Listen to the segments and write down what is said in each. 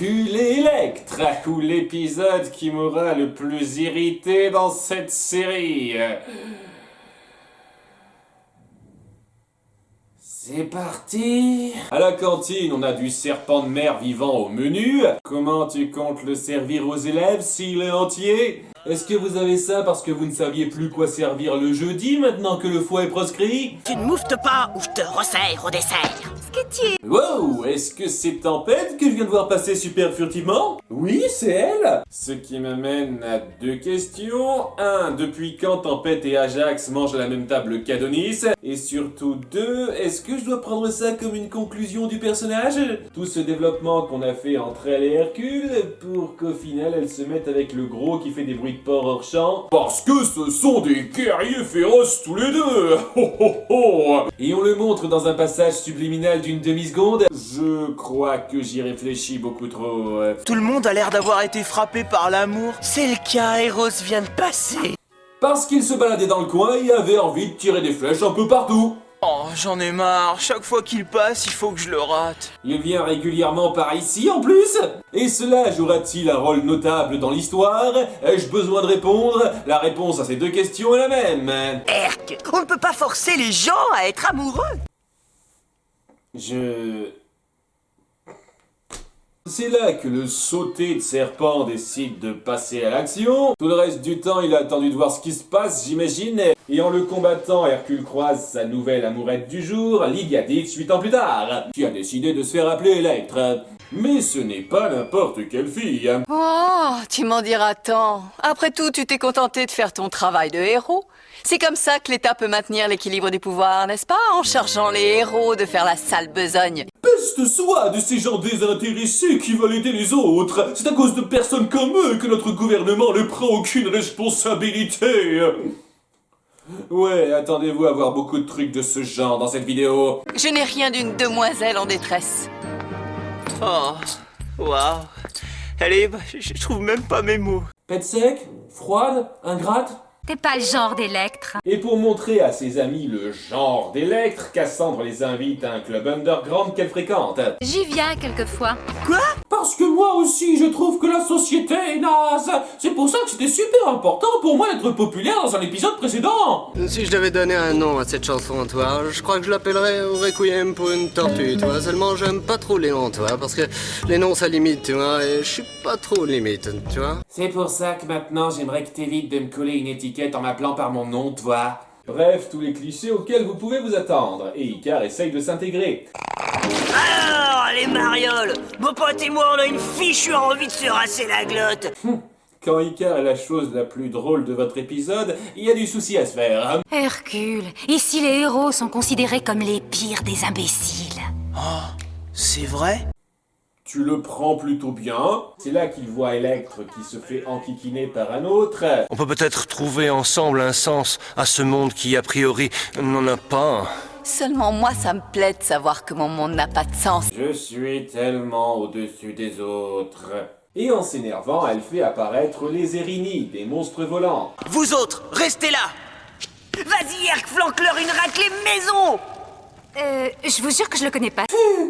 Hercule et Électre, ou l'épisode qui m'aura le plus irrité dans cette série. C'est parti. À la cantine, on a du serpent de mer vivant au menu. Comment tu comptes le servir aux élèves s'il est entier? Est-ce que vous avez ça parce que vous ne saviez plus quoi servir le jeudi maintenant que le foie est proscrit? Tu ne mouftes pas ou je te resserre au dessert. Sketchy. Wow, est-ce que c'est Tempête que je viens de voir passer super furtivement? Oui, c'est elle. Ce qui m'amène à deux questions. 1. Depuis quand Tempête et Ajax mangent à la même table qu'Adonis? Et surtout 2. Est-ce que je dois prendre ça comme une conclusion du personnage? Tout ce développement qu'on a fait entre elle et Hercule pour qu'au final elle se mette avec le gros qui fait des bruits de porc hors champ. Parce que ce sont des guerriers féroces tous les deux. Ho, ho, ho. Et on le montre dans un passage subliminal d'une demi-seconde. Je crois que j'y réfléchis beaucoup trop. Tout le monde a l'air d'avoir été frappé par l'amour. C'est le cas, Eros vient de passer. Parce qu'il se baladait dans le coin et avait envie de tirer des flèches un peu partout. Oh, j'en ai marre. Chaque fois qu'il passe, il faut que je le rate. Il vient régulièrement par ici en plus. Et cela jouera-t-il un rôle notable dans l'histoire? Ai-je besoin de répondre? La réponse à ces deux questions est la même. Herc, on ne peut pas forcer les gens à être amoureux. C'est là que le sauté de serpent décide de passer à l'action. Tout le reste du temps, il a attendu de voir ce qui se passe, j'imagine. Et en le combattant, Hercule croise sa nouvelle amourette du jour, Lydiadix, 8 ans plus tard, qui a décidé de se faire appeler Électre. Mais ce n'est pas n'importe quelle fille. Oh, tu m'en diras tant. Après tout, tu t'es contenté de faire ton travail de héros. C'est comme ça que l'État peut maintenir l'équilibre du pouvoir, n'est-ce pas? En chargeant les héros de faire la sale besogne. Peste soit de ces gens désintéressés qui veulent aider les autres. C'est à cause de personnes comme eux que notre gouvernement ne prend aucune responsabilité. Ouais, attendez-vous à voir beaucoup de trucs de ce genre dans cette vidéo. Je n'ai rien d'une demoiselle en détresse. Oh, waouh. Allez, je trouve même pas mes mots. Pète sec, froide, ingrate. T'es pas le genre d'Électre. Et pour montrer à ses amis le genre d'Électre, Cassandre les invite à un club underground qu'elle fréquente. J'y viens quelquefois. Parce que moi aussi, je trouve que la société est naze. C'est pour ça que c'était super important pour moi d'être populaire dans un épisode précédent. Si je devais donner un nom à cette chanson, toi, je crois que je l'appellerais Requiem pour une tortue, tu vois. Seulement, j'aime pas trop les noms, tu vois, parce que les noms, ça limite, tu vois, et je suis pas trop limite, tu vois. C'est pour ça que maintenant, j'aimerais que t'évites de me coller une étiquette en m'appelant par mon nom, toi. Bref, tous les clichés auxquels vous pouvez vous attendre. Et Icar essaye de s'intégrer. Alors, les marioles, mon pote et moi, on a une fichue envie de se rasser la glotte. Quand Icar est la chose la plus drôle de votre épisode, il y a du souci à se faire. Hein. Hercule, ici les héros sont considérés comme les pires des imbéciles. C'est vrai? Tu le prends plutôt bien. C'est là qu'il voit Électre qui se fait enquiquiner par un autre. On peut peut-être trouver ensemble un sens à ce monde qui, a priori, n'en a pas. Seulement moi, ça me plaît de savoir que mon monde n'a pas de sens. Je suis tellement au-dessus des autres. Et en s'énervant, elle fait apparaître les Érini, des monstres volants. Vous autres, restez là. Vas-y, Herc, flanque-leur une raclée maison. Je vous jure que je le connais pas.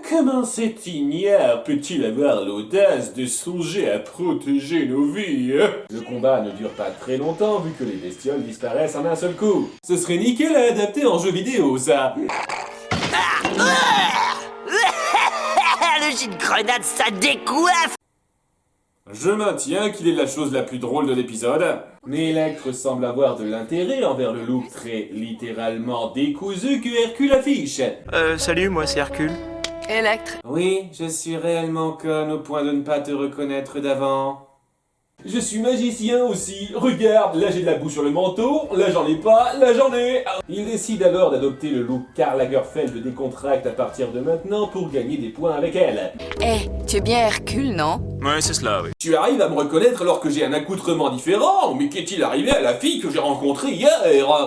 Comment cet ignare peut-il avoir l'audace de songer à protéger nos vies? Le combat ne dure pas très longtemps vu que les bestioles disparaissent en un seul coup. Ce serait nickel à adapter en jeu vidéo, ça. Le jet de grenade, ça décoiffe. Je maintiens qu'il est la chose la plus drôle de l'épisode. Mais Électre semble avoir de l'intérêt envers le look très littéralement décousu que Hercule affiche. Salut, moi c'est Hercule. Électre, Oui, je suis réellement conne au point de ne pas te reconnaître d'avant. Je suis magicien aussi. Regarde, là j'ai de la boue sur le manteau, là j'en ai pas, là j'en ai. Il décide alors d'adopter le look Karl Lagerfeld décontracte à partir de maintenant pour gagner des points avec elle. tu es bien Hercule, non? Ouais, c'est cela, oui. Tu arrives à me reconnaître alors que j'ai un accoutrement différent? Mais qu'est-il arrivé à la fille que j'ai rencontrée hier?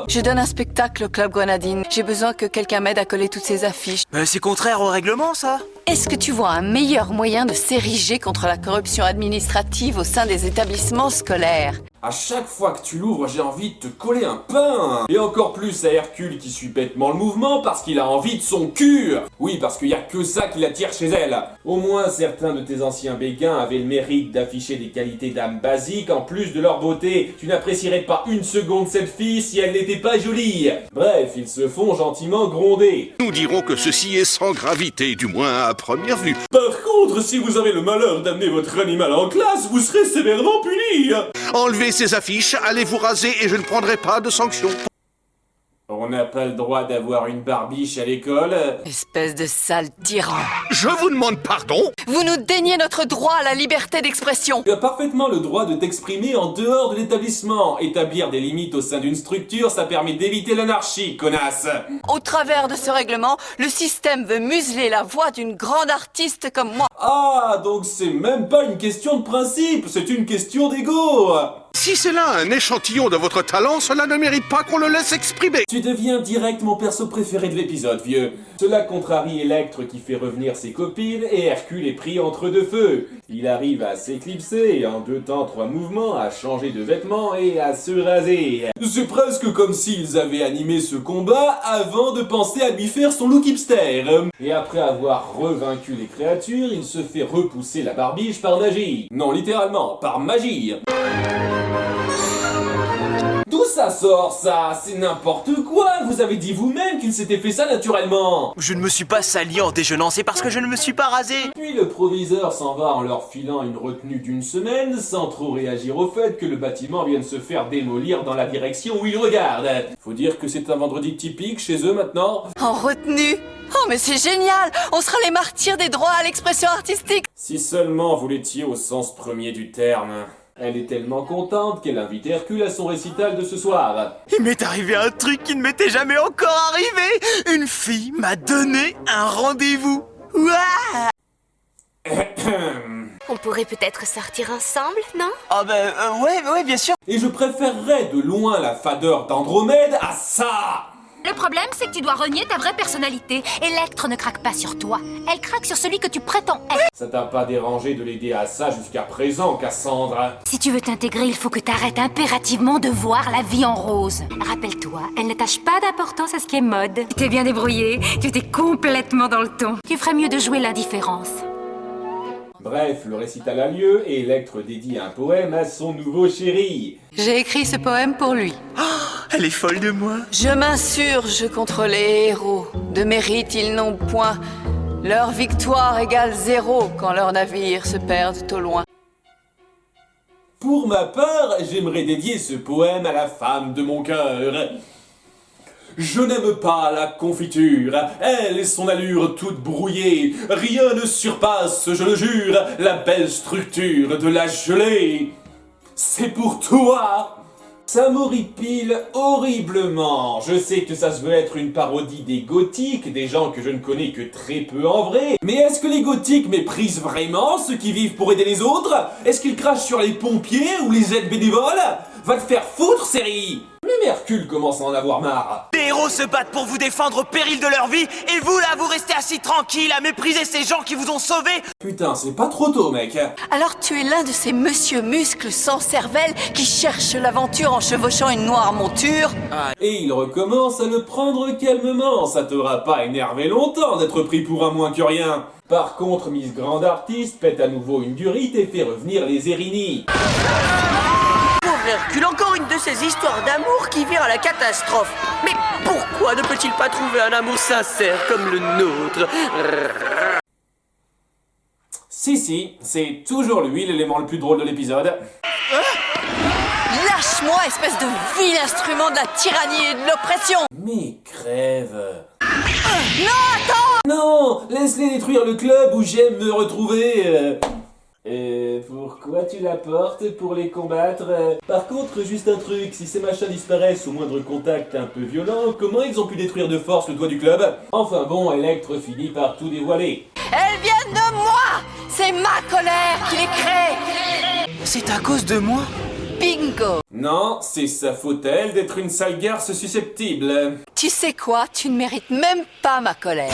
Je donne un spectacle au Club Grenadine. J'ai besoin que quelqu'un m'aide à coller toutes ces affiches. C'est contraire au règlement, ça. Est-ce que tu vois un meilleur moyen de s'ériger contre la corruption administrative au sein des établissements scolaires? À chaque fois que tu l'ouvres, j'ai envie de te coller un pain. Et encore plus à Hercule qui suit bêtement le mouvement parce qu'il a envie de son cul. Oui, parce qu'il y a que ça qui l'attire chez elle. Au moins, certains de tes anciens béguins avaient le mérite d'afficher des qualités d'âme basiques en plus de leur beauté. Tu n'apprécierais pas une seconde cette fille si elle n'était pas jolie. Bref, ils se font gentiment gronder. Nous dirons que ceci est sans gravité, du moins à première vue. Par contre, si vous avez le malheur d'amener votre animal en classe, vous serez sévèrement puni. Enlevez ces affiches, allez vous raser et je ne prendrai pas de sanctions. On n'a pas le droit d'avoir une barbiche à l'école. Espèce de sale tyran. Je vous demande pardon. Vous nous déniez notre droit à la liberté d'expression. Tu as parfaitement le droit de t'exprimer en dehors de l'établissement. Établir des limites au sein d'une structure, ça permet d'éviter l'anarchie, connasse. Au travers de ce règlement, le système veut museler la voix d'une grande artiste comme moi. Ah, donc c'est même pas une question de principe, c'est une question d'ego. Si c'est là un échantillon de votre talent, cela ne mérite pas qu'on le laisse exprimer. Tu deviens direct mon perso préféré de l'épisode, vieux. Cela contrarie Electre qui fait revenir ses copines et Hercule est pris entre deux feux. Il arrive à s'éclipser et en 2 temps 3 mouvements à changer de vêtements et à se raser. C'est presque comme s'ils avaient animé ce combat avant de penser à lui faire son look hipster. Et après avoir revaincu les créatures, il se fait repousser la barbiche par magie. Non, littéralement, par magie. D'où ça sort, ça? C'est n'importe quoi! Vous avez dit vous-même qu'il s'était fait ça naturellement! Je ne me suis pas sali en déjeunant, c'est parce que je ne me suis pas rasé. Puis le proviseur s'en va en leur filant une retenue d'1 semaine, sans trop réagir au fait que le bâtiment vient de se faire démolir dans la direction où ils regardent. Faut dire que c'est un vendredi typique chez eux maintenant. En retenue. Oh mais c'est génial. On sera les martyrs des droits à l'expression artistique. Si seulement vous l'étiez au sens premier du terme. Elle est tellement contente qu'elle invite Hercule à son récital de ce soir. Il m'est arrivé un truc qui ne m'était jamais encore arrivé. Une fille m'a donné un rendez-vous. Ouah. On pourrait peut-être sortir ensemble, non? Ah ouais, bien sûr. Et je préférerais de loin la fadeur d'Andromède à ça. Le problème, c'est que tu dois renier ta vraie personnalité. Electre ne craque pas sur toi. Elle craque sur celui que tu prétends être. Ça t'a pas dérangé de l'aider à ça jusqu'à présent, Cassandre? Si tu veux t'intégrer, il faut que t'arrêtes impérativement de voir la vie en rose. Rappelle-toi, elle n'attache pas d'importance à ce qui est mode. Tu t'es bien débrouillé, tu t'es complètement dans le ton. Tu ferais mieux de jouer l'indifférence. Bref, le récital a lieu et Electre dédie un poème à son nouveau chéri. J'ai écrit ce poème pour lui. Elle est folle de moi. Je m'insurge contre les héros. De mérite, ils n'ont point. Leur victoire égale 0 quand leurs navires se perdent au loin. Pour ma part, j'aimerais dédier ce poème à la femme de mon cœur. Je n'aime pas la confiture, elle et son allure toute brouillée. Rien ne surpasse, je le jure, la belle structure de la gelée. C'est pour toi. Ça m'horripile horriblement. Je sais que ça se veut être une parodie des gothiques, des gens que je ne connais que très peu en vrai. Mais est-ce que les gothiques méprisent vraiment ceux qui vivent pour aider les autres? Est-ce qu'ils crachent sur les pompiers ou les aides bénévoles? Va te faire foutre, série! Même Hercule commence à en avoir marre. Les héros se battent pour vous défendre au péril de leur vie, et vous là, vous restez assis tranquille à mépriser ces gens qui vous ont sauvés. Putain, c'est pas trop tôt, mec. Alors tu es l'un de ces monsieur muscles sans cervelle qui cherchent l'aventure en chevauchant une noire monture? Et il recommence à le prendre calmement. Ça t'aura pas énervé longtemps d'être pris pour un moins que rien. Par contre, Miss Grande Artiste pète à nouveau une durite et fait revenir les Erini. Pauvre Hercule, encore une de ces histoires d'amour qui vire à la catastrophe. Mais pourquoi ne peut-il pas trouver un amour sincère comme le nôtre? Si, c'est toujours lui l'élément le plus drôle de l'épisode. Lâche-moi, espèce de vil instrument de la tyrannie et de l'oppression! Mais crève. Non, attends! Non, laisse-les détruire le club où j'aime me retrouver. Pourquoi tu la portes pour les combattre? Par contre, juste un truc, si ces machins disparaissent au moindre contact un peu violent, comment ils ont pu détruire de force le toit du club? Enfin bon, Electre finit par tout dévoiler. Elles viennent de moi! C'est ma colère qui les crée! C'est à cause de moi? Bingo! Non, c'est sa faute à elle d'être une sale garce susceptible. Tu sais quoi? Tu ne mérites même pas ma colère.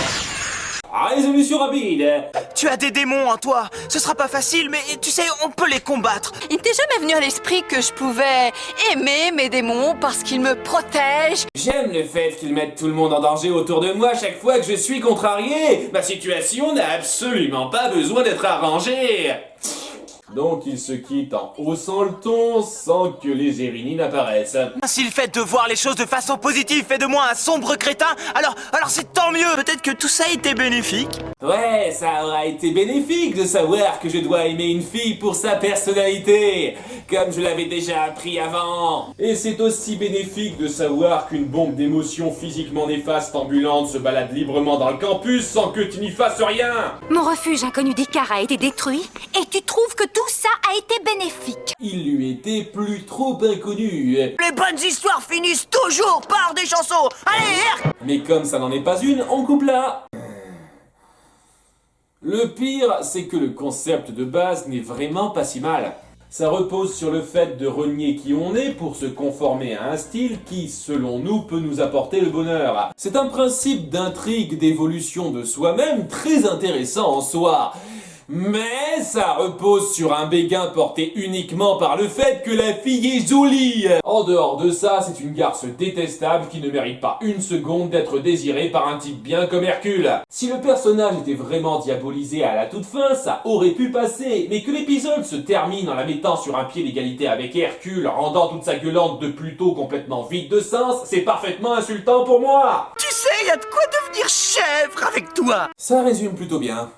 Résolution rapide. Tu as des démons en toi. Ce sera pas facile, mais tu sais, on peut les combattre. Il t'est jamais venu à l'esprit que je pouvais aimer mes démons parce qu'ils me protègent? J'aime le fait qu'ils mettent tout le monde en danger autour de moi chaque fois que je suis contrarié. Ma situation n'a absolument pas besoin d'être arrangée. Donc il se quitte en haussant le ton sans que les Érini n'apparaissent. Si le fait de voir les choses de façon positive fait de moi un sombre crétin, alors c'est tant mieux. Peut-être que tout ça était bénéfique. Ouais, ça aura été bénéfique de savoir que je dois aimer une fille pour sa personnalité, comme je l'avais déjà appris avant. Et c'est aussi bénéfique de savoir qu'une bombe d'émotions physiquement néfaste ambulante se balade librement dans le campus sans que tu n'y fasses rien. Mon refuge inconnu d'Icar a été détruit et tu trouves que tout ça a été bénéfique. Il lui était plus trop inconnu. Les bonnes histoires finissent toujours par des chansons. Allez, Herc! Mais comme ça n'en est pas une, on coupe là. Le pire, c'est que le concept de base n'est vraiment pas si mal. Ça repose sur le fait de renier qui on est pour se conformer à un style qui, selon nous, peut nous apporter le bonheur. C'est un principe d'intrigue, d'évolution de soi-même très intéressant en soi. Mais ça repose sur un béguin porté uniquement par le fait que la fille est jolie. En dehors de ça, c'est une garce détestable qui ne mérite pas une seconde d'être désirée par un type bien comme Hercule. Si le personnage était vraiment diabolisé à la toute fin, ça aurait pu passer, mais que l'épisode se termine en la mettant sur un pied d'égalité avec Hercule, rendant toute sa gueulante de Pluto complètement vide de sens, c'est parfaitement insultant pour moi. Tu sais, y a de quoi devenir chèvre avec toi. Ça résume plutôt bien.